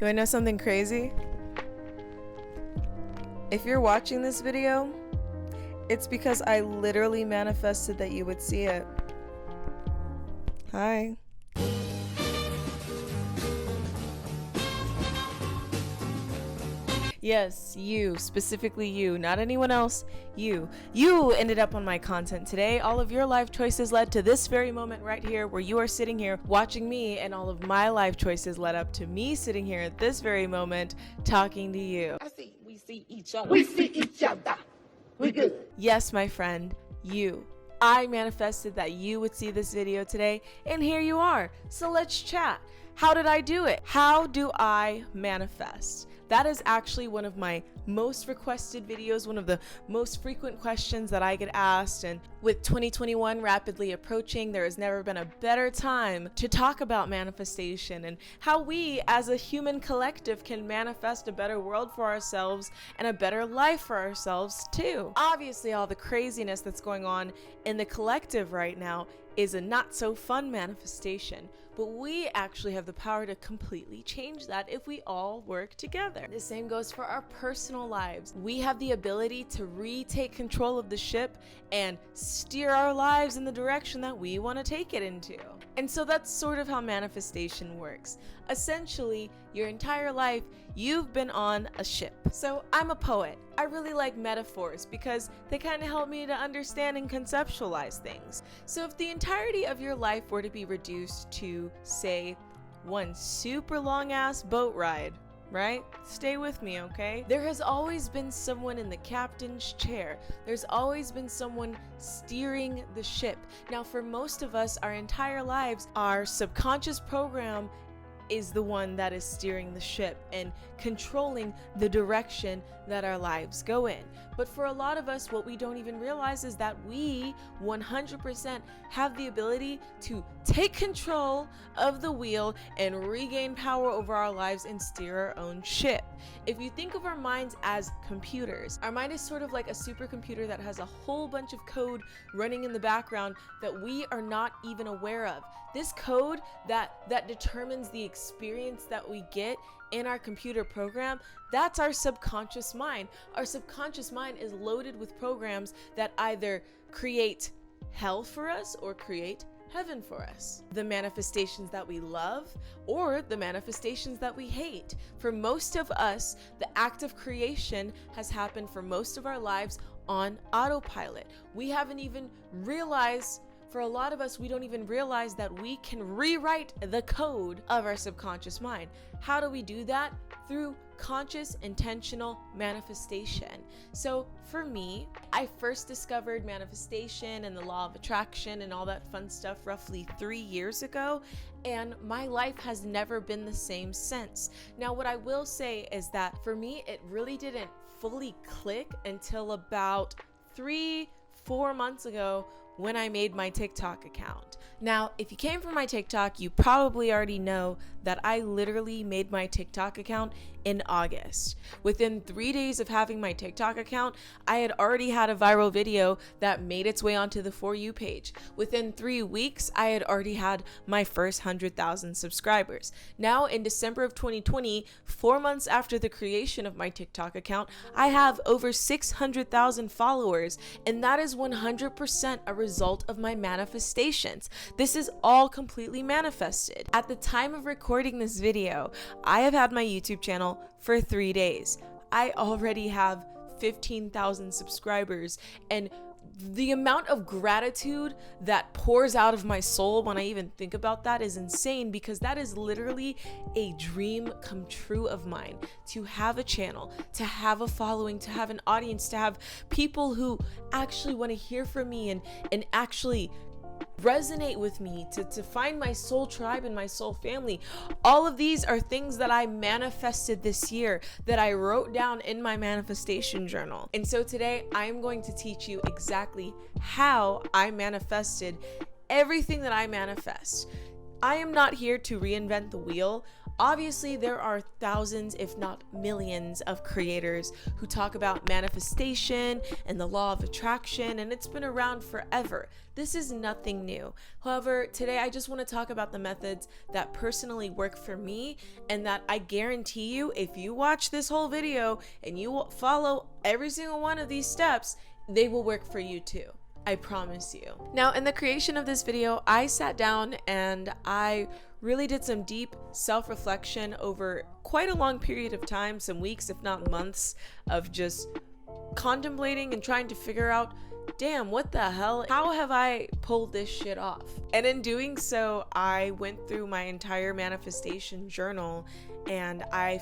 You wanna know something crazy? If you're watching this video, it's because I literally manifested that you would see it. Hi. Yes, you, specifically you, not anyone else, you. You ended up on my content today. All of your life choices led to this very moment right here where you are sitting here watching me, and all of my life choices led up to me sitting here at this very moment talking to you. We see each other. We see each other. We good. Yes, my friend, you. I manifested that you would see this video today, and here you are. So let's chat. How did I do it? How do I manifest? That is actually one of my most requested videos, one of the most frequent questions that I get asked. And with 2021 rapidly approaching, there has never been a better time to talk about manifestation and how we as a human collective can manifest a better world for ourselves and a better life for ourselves too. Obviously, all the craziness that's going on in the collective right now is a not so fun manifestation, but we actually have the power to completely change that if we all work together. The same goes for our personal lives. We have the ability to retake control of the ship and steer our lives in the direction that we want to take it into. And so that's sort of how manifestation works. Essentially, your entire life, you've been on a ship. So I'm a poet. I really like metaphors because they kind of help me to understand and conceptualize things. So if the entirety of your life were to be reduced to, say, one super long ass boat ride, right? Stay with me, okay? There has always been someone in the captain's chair. There's always been someone steering the ship. Now, for most of us, our entire lives, our subconscious program is the one that is steering the ship and controlling the direction that our lives go in. But for a lot of us, what we don't even realize is that we 100% have the ability to take control of the wheel and regain power over our lives and steer our own ship. If you think of our minds as computers, our mind is sort of like a supercomputer that has a whole bunch of code running in the background that we are not even aware of. This code that determines the experience that we get in our computer program, that's our subconscious mind. Our subconscious mind is loaded with programs that either create hell for us or create heaven for us. The manifestations that we love or the manifestations that we hate. For most of us, the act of creation has happened for most of our lives on autopilot. We haven't even realized. For a lot of us, we don't even realize that we can rewrite the code of our subconscious mind. How do we do that? Through conscious, intentional manifestation. So for me, I first discovered manifestation and the law of attraction and all that fun stuff roughly 3 years ago, and my life has never been the same since. Now, what I will say is that for me, it really didn't fully click until about 3-4 months ago when I made my TikTok account. Now, if you came from my TikTok, you probably already know that I literally made my TikTok account in August. Within 3 days of having my TikTok account, I had already had a viral video that made its way onto the For You page. Within 3 weeks, I had already had my first 100,000 subscribers. Now, in December of 2020, 4 months after the creation of my TikTok account, I have over 600,000 followers, and that is 100% a result of my manifestations. This is all completely manifested. At the time of recording this video, I have had my YouTube channel for 3 days. I already have 15,000 subscribers, and the amount of gratitude that pours out of my soul when I even think about that is insane, because that is literally a dream come true of mine, to have a channel, to have a following, to have an audience, to have people who actually want to hear from me and actually resonate with me, to find my soul tribe and my soul family. All of these are things that I manifested this year, that I wrote down in my manifestation journal. And so today I'm going to teach you exactly how I manifested everything that I manifest. I am not here to reinvent the wheel. Obviously, there are thousands, if not millions, of creators who talk about manifestation and the law of attraction, and it's been around forever. This is nothing new. However, today I just want to talk about the methods that personally work for me, and that I guarantee you, if you watch this whole video and you follow every single one of these steps, they will work for you too. I promise you. Now, in the creation of this video, I sat down and I really did some deep self-reflection over quite a long period of time, some weeks, if not months, of just contemplating and trying to figure out, damn, what the hell? How have I pulled this shit off? And in doing so, I went through my entire manifestation journal, and I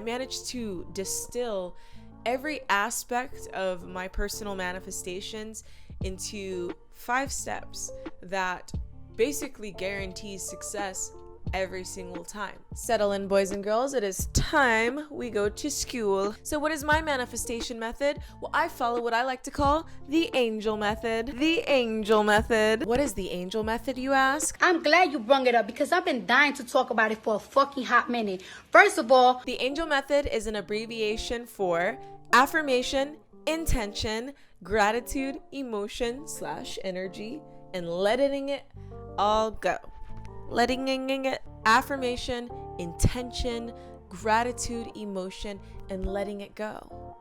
managed to distill every aspect of my personal manifestations into 5 steps that basically guarantees success every single time. Settle in, boys and girls. It is time we go to school. So what is my manifestation method? Well, I follow what I like to call the angel method. The angel method. What is the angel method, you ask? I'm glad you brought it up because I've been dying to talk about it for a fucking hot minute. First of all, the angel method is an abbreviation for affirmation, intention, gratitude, emotion / energy, and letting it all go. Letting it, affirmation, intention, gratitude, emotion, and letting it go.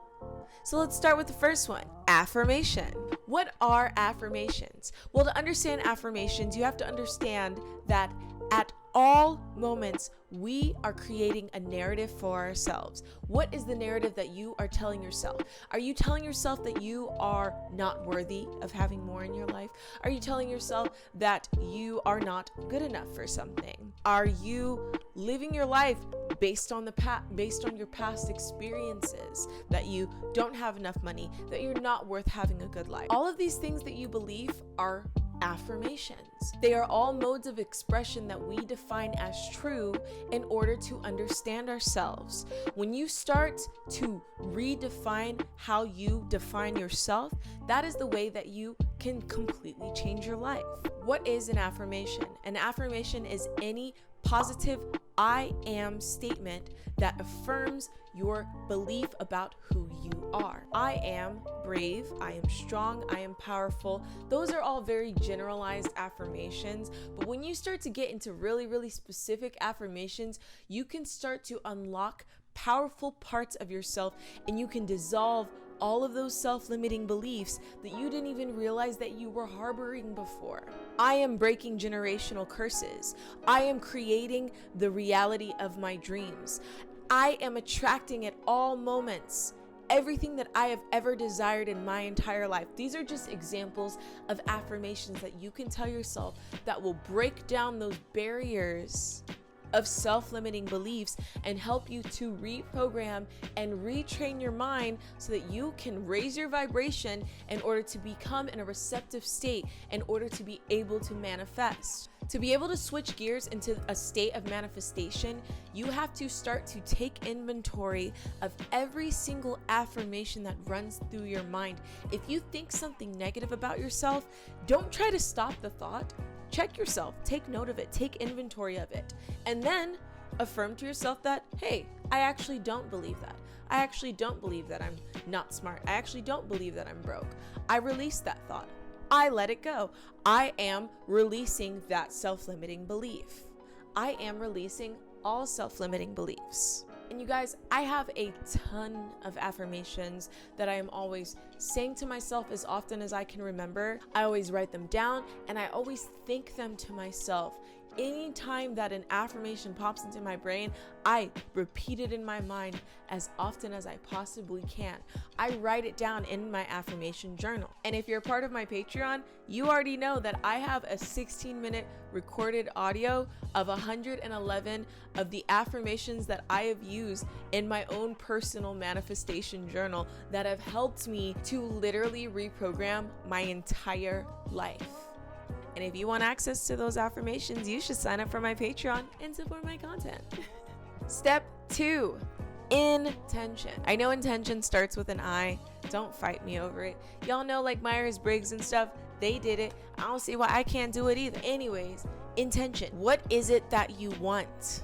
So let's start with the first one, affirmation. What are affirmations? Well, to understand affirmations, you have to understand that at all moments, we are creating a narrative for ourselves. What is the narrative that you are telling yourself? Are you telling yourself that you are not worthy of having more in your life? Are you telling yourself that you are not good enough for something? Are you living your life based on your past experiences, that you don't have enough money, that you're not worth having a good life? All of these things that you believe are affirmations. They are all modes of expression that we define as true in order to understand ourselves. When you start to redefine how you define yourself, that is the way that you can completely change your life. What is an affirmation? An affirmation is any positive I am statement that affirms your belief about who you are. I am brave, I am strong, I am powerful. Those are all very generalized affirmations, but when you start to get into really, really specific affirmations, you can start to unlock powerful parts of yourself, and you can dissolve all of those self-limiting beliefs that you didn't even realize that you were harboring before. I am breaking generational curses. I am creating the reality of my dreams. I am attracting at all moments everything that I have ever desired in my entire life. These are just examples of affirmations that you can tell yourself that will break down those barriers of self-limiting beliefs and help you to reprogram and retrain your mind so that you can raise your vibration in order to become in a receptive state, in order to be able to manifest. To be able to switch gears into a state of manifestation, you have to start to take inventory of every single affirmation that runs through your mind. If you think something negative about yourself, don't try to stop the thought. Check yourself, take note of it, take inventory of it, and then affirm to yourself that, hey, I actually don't believe that. I actually don't believe that I'm not smart. I actually don't believe that I'm broke. I release that thought. I let it go. I am releasing that self-limiting belief. I am releasing all self-limiting beliefs. And you guys, I have a ton of affirmations that I am always saying to myself as often as I can remember. I always write them down, and I always think them to myself. Anytime that an affirmation pops into my brain, I repeat it in my mind as often as I possibly can. I write it down in my affirmation journal. And if you're a part of my Patreon, you already know that I have a 16-minute recorded audio of 111 of the affirmations that I have used in my own personal manifestation journal that have helped me to literally reprogram my entire life. And if you want access to those affirmations, you should sign up for my Patreon and support my content. Step 2, intention. I know intention starts with an I. Don't fight me over it. Y'all know, like Myers-Briggs and stuff, they did it. I don't see why I can't do it either. Anyways, intention. What is it that you want?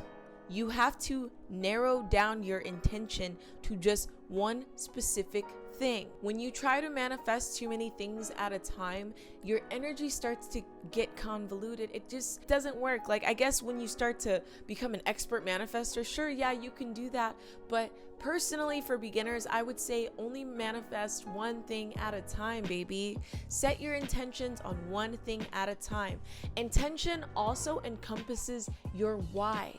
you have to narrow down your intention to just one specific thing. When you try to manifest too many things at a time, your energy starts to get convoluted. It just doesn't work. Like, I guess when you start to become an expert manifester, sure, yeah, you can do that. But personally, for beginners, I would say only manifest one thing at a time, baby. Set your intentions on one thing at a time. Intention also encompasses your why.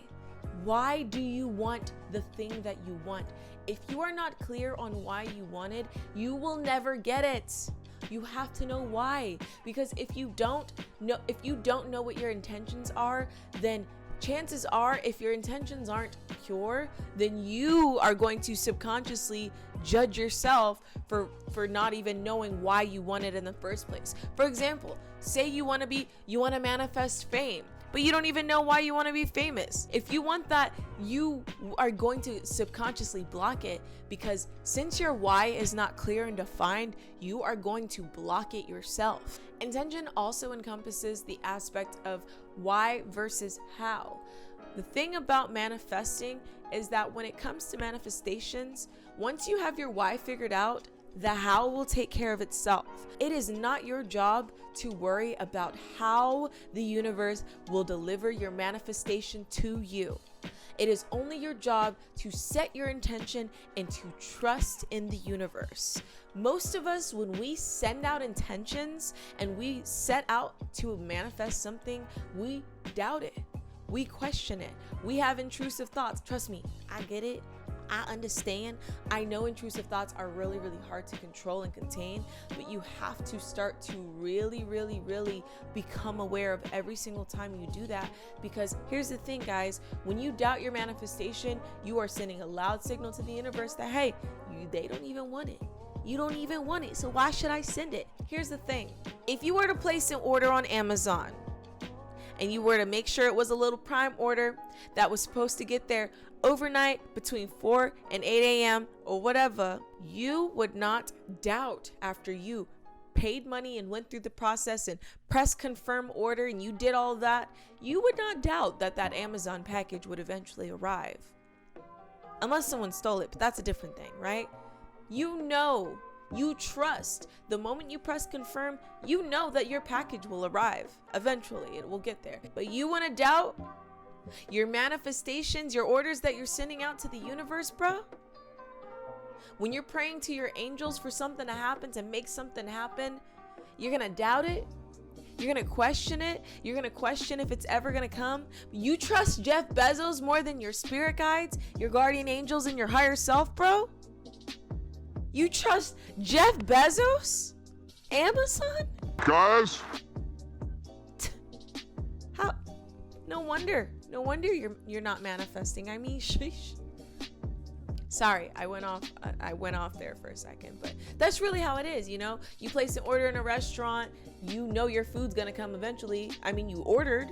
Why do you want the thing that you want? If you are not clear on why you want it, you will never get it. You have to know why, because if you don't know what your intentions are, then chances are, if your intentions aren't pure, then you are going to subconsciously judge yourself for not even knowing why you want it in the first place. For example, say you want to manifest fame, but you don't even know why you want to be famous. If you want that, you are going to subconsciously block it, because since your why is not clear and defined, you are going to block it yourself. Intention also encompasses the aspect of why versus how. The thing about manifesting is that when it comes to manifestations, once you have your why figured out, the how will take care of itself. It is not your job to worry about how the universe will deliver your manifestation to you. It is only your job to set your intention and to trust in the universe. Most of us, when we send out intentions and we set out to manifest something, we doubt it. We question it. We have intrusive thoughts. Trust me, I get it. I understand. I know intrusive thoughts are really, really hard to control and contain, but you have to start to really, really, really become aware of every single time you do that. Because here's the thing, guys, when you doubt your manifestation, you are sending a loud signal to the universe that, hey, they don't even want it. You don't even want it, so why should I send it? Here's the thing. If you were to place an order on Amazon, and you were to make sure it was a little Prime order that was supposed to get there overnight between 4 and 8 a.m. or whatever, you would not doubt, after you paid money and went through the process and pressed confirm order and you did all that, you would not doubt that that Amazon package would eventually arrive. Unless someone stole it, but that's a different thing, right? You know, you trust. The moment you press confirm, you know that your package will arrive. Eventually, it will get there. But you want to doubt your manifestations, your orders that you're sending out to the universe, bro? When you're praying to your angels for something to happen, to make something happen, you're going to doubt it. You're going to question it. You're going to question if it's ever going to come. You trust Jeff Bezos more than your spirit guides, your guardian angels, and your higher self, bro? You trust Jeff Bezos? Amazon? Guys? How? No wonder you're not manifesting. I mean, sheesh. Sorry, I went off there for a second, but that's really how it is, you know? You place an order in a restaurant, you know your food's gonna come eventually. I mean, you ordered.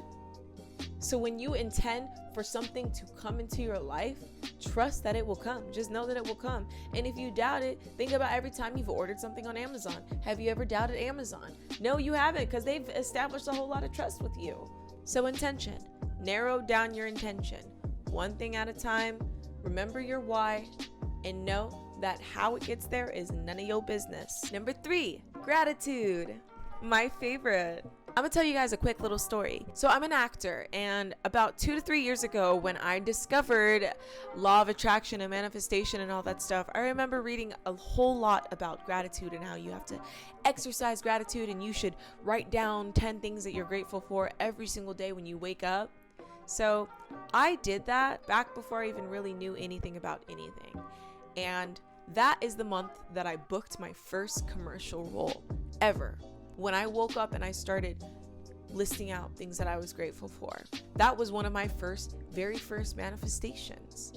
So when you intend for something to come into your life, trust that it will come. Just know that it will come. And if you doubt it, think about every time you've ordered something on Amazon. Have you ever doubted Amazon? No, you haven't, because they've established a whole lot of trust with you. So intention. Narrow down your intention. One thing at a time. Remember your why. And know that how it gets there is none of your business. Number 3, gratitude. My favorite. I'm gonna tell you guys a quick little story. So I'm an actor, and about 2 to 3 years ago, when I discovered law of attraction and manifestation and all that stuff, I remember reading a whole lot about gratitude and how you have to exercise gratitude and you should write down 10 things that you're grateful for every single day when you wake up. So I did that back before I even really knew anything about anything. And that is the month that I booked my first commercial role ever. When I woke up and I started listing out things that I was grateful for, that was one of my very first manifestations.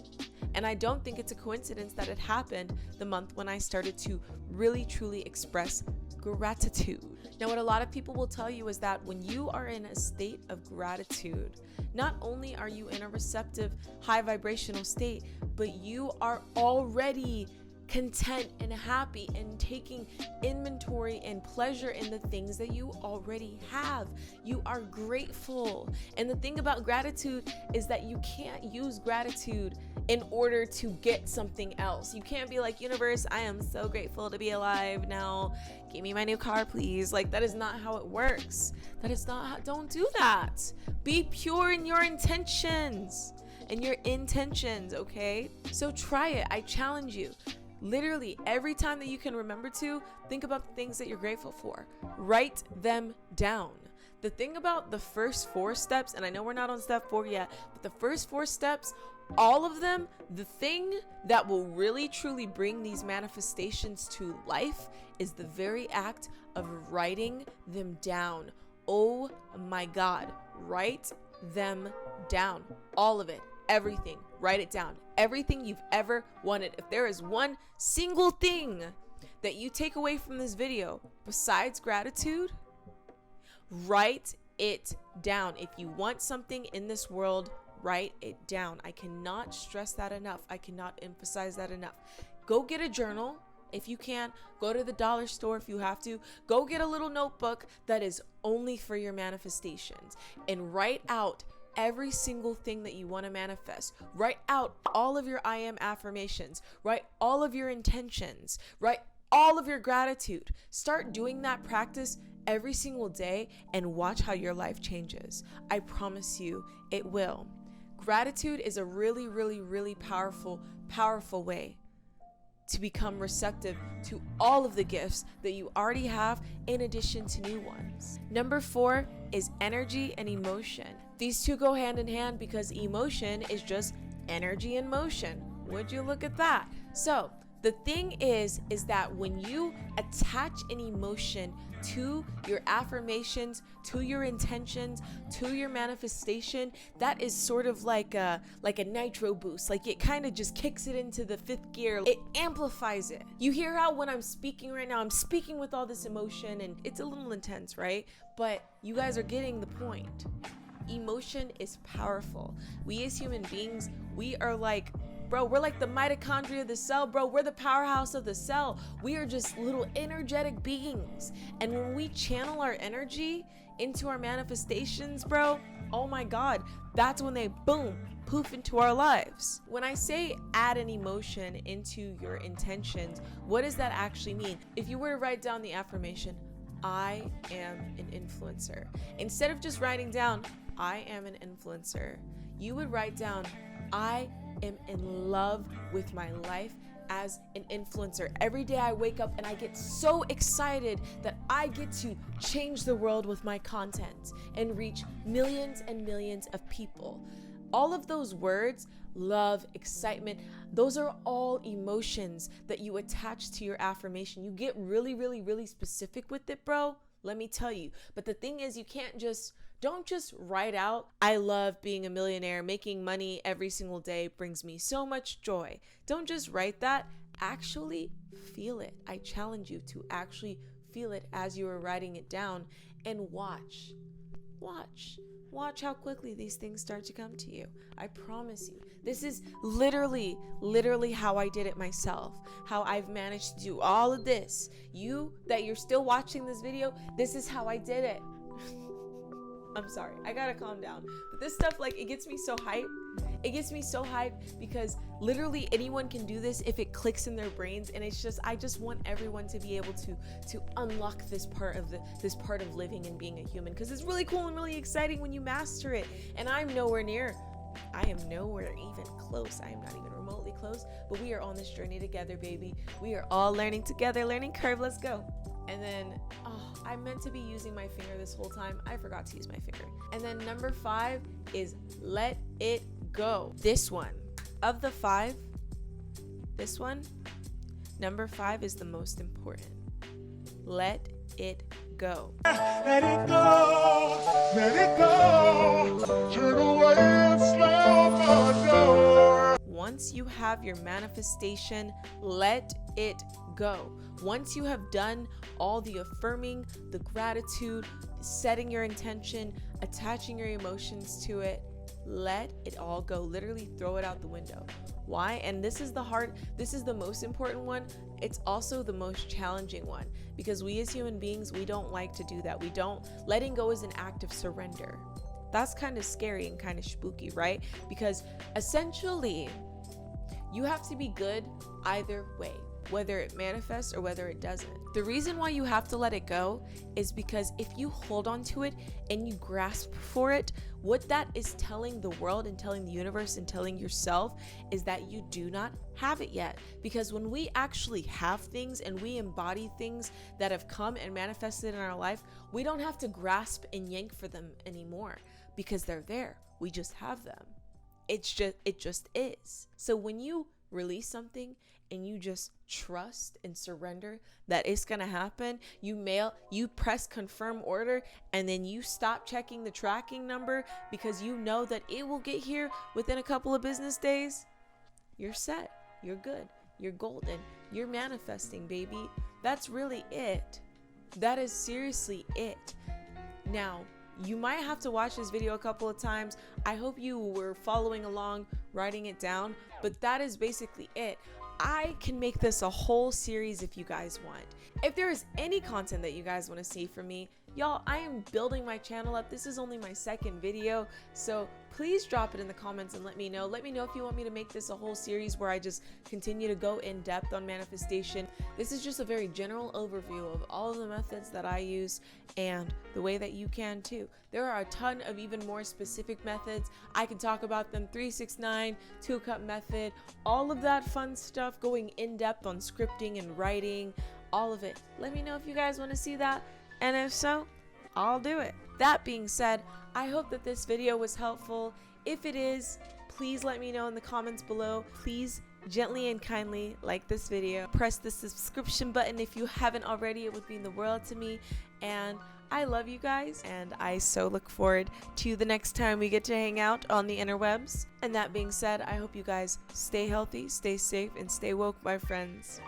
And I don't think it's a coincidence that it happened the month when I started to really, truly express gratitude. Now, what a lot of people will tell you is that when you are in a state of gratitude, not only are you in a receptive, high vibrational state, but you are already content and happy and taking inventory and pleasure in the things that you already have. You are grateful. And the thing about gratitude is that you can't use gratitude in order to get something else. You can't be like, universe, I am so grateful to be alive now. Give me my new car, please. Like, that is not how it works. That is not how, don't do that. Be pure in your intentions. Okay? So try it. I challenge you. Literally, every time that you can remember to, think about the things that you're grateful for. Write them down. The thing about the first 4 steps, and I know we're not on step 4 yet, but the first 4 steps, all of them, the thing that will really truly bring these manifestations to life is the very act of writing them down. Oh my God, write them down. All of it, everything, write it down. Everything you've ever wanted. If there is one single thing that you take away from this video besides gratitude, write it down. If you want something in this world, write it down. I cannot stress that enough. I cannot emphasize that enough. Go get a journal if you can. Go to the dollar store if you have to. Go get a little notebook that is only for your manifestations and write out every single thing that you want to manifest. Write out all of your I am affirmations. Write all of your intentions. Write all of your gratitude. Start doing that practice every single day and watch how your life changes. I promise you it will. Gratitude is a really, really, really powerful way to become receptive to all of the gifts that you already have in addition to new ones. Number 4 is energy and emotion. These two go hand in hand because emotion is just energy in motion. Would you look at that? So the thing is that when you attach an emotion to your affirmations, to your intentions, to your manifestation, that is sort of like a nitro boost. Like, it kind of just kicks it into the 5th gear. It amplifies it. You hear how when I'm speaking right now, I'm speaking with all this emotion and it's a little intense, right? But you guys are getting the point. Emotion is powerful. We as human beings, we are like, bro, we're like the mitochondria of the cell, bro. We're the powerhouse of the cell. We are just little energetic beings. And when we channel our energy into our manifestations, bro, oh my God, that's when they boom, poof into our lives. When I say add an emotion into your intentions, what does that actually mean? If you were to write down the affirmation, I am an influencer, instead of just writing down, I am an influencer, you would write down, I am in love with my life as an influencer. Every day I wake up and I get so excited that I get to change the world with my content and reach millions and millions of people. All of those words, love, excitement, those are all emotions that you attach to your affirmation. You get really, really, really specific with it, bro. Let me tell you. But the thing is, don't just write out, I love being a millionaire, making money every single day brings me so much joy. Don't just write that. Actually feel it. I challenge you to actually feel it as you are writing it down and watch how quickly these things start to come to you. I promise you. This is literally how I did it myself. How I've managed to do all of this. You're still watching this video, this is how I did it. I'm sorry, I gotta calm down. But this stuff, like, it gets me so hyped. It gets me so hyped because literally anyone can do this if it clicks in their brains. And it's just, I just want everyone to be able to unlock this part of living and being a human, because it's really cool and really exciting when you master it. And I am nowhere even close. I am not even remotely close, but we are on this journey together, baby. We are all learning together, learning curve. Let's go. And then, I meant to be using my finger this whole time. I forgot to use my finger. And then number 5 is let it go. This one, of the 5, number 5 is the most important. Let it go. Let it go. Let it go. Turn away and slam the door. Once you have your manifestation, let it go. Once you have done all the affirming, the gratitude, setting your intention, attaching your emotions to it, let it all go. Literally throw it out the window. Why? And this is the most important one. It's also the most challenging one, because we as human beings, we don't like to do that. Letting go is an act of surrender. That's kind of scary and kind of spooky, right? Because essentially, you have to be good either way, whether it manifests or whether it doesn't. The reason why you have to let it go is because if you hold on to it and you grasp for it, what that is telling the world and telling the universe and telling yourself is that you do not have it yet. Because when we actually have things and we embody things that have come and manifested in our life, we don't have to grasp and yank for them anymore, because they're there. We just have them. It just is. So when you release something and you just trust and surrender that it's gonna happen, you press confirm order, and then you stop checking the tracking number because you know that it will get here within a couple of business days, you're set, you're good, you're golden, you're manifesting, baby. That's really it. That is seriously it. Now, you might have to watch this video a couple of times. I hope you were following along, writing it down, but that is basically it. I can make this a whole series if you guys want. If there is any content that you guys want to see from me, y'all, I am building my channel up. This is only my second video, so please drop it in the comments and let me know. Let me know if you want me to make this a whole series where I just continue to go in depth on manifestation. This is just a very general overview of all of the methods that I use and the way that you can too. There are a ton of even more specific methods. I can talk about them: 3-6-9, 2-cup method, all of that fun stuff, going in depth on scripting and writing, all of it. Let me know if you guys want to see that, and if so, I'll do it. That being said, I hope that this video was helpful. If it is, please let me know in the comments below. Please gently and kindly like this video. Press the subscription button if you haven't already. It would mean the world to me. And I love you guys, and I so look forward to the next time we get to hang out on the interwebs. And that being said, I hope you guys stay healthy, stay safe, and stay woke, my friends.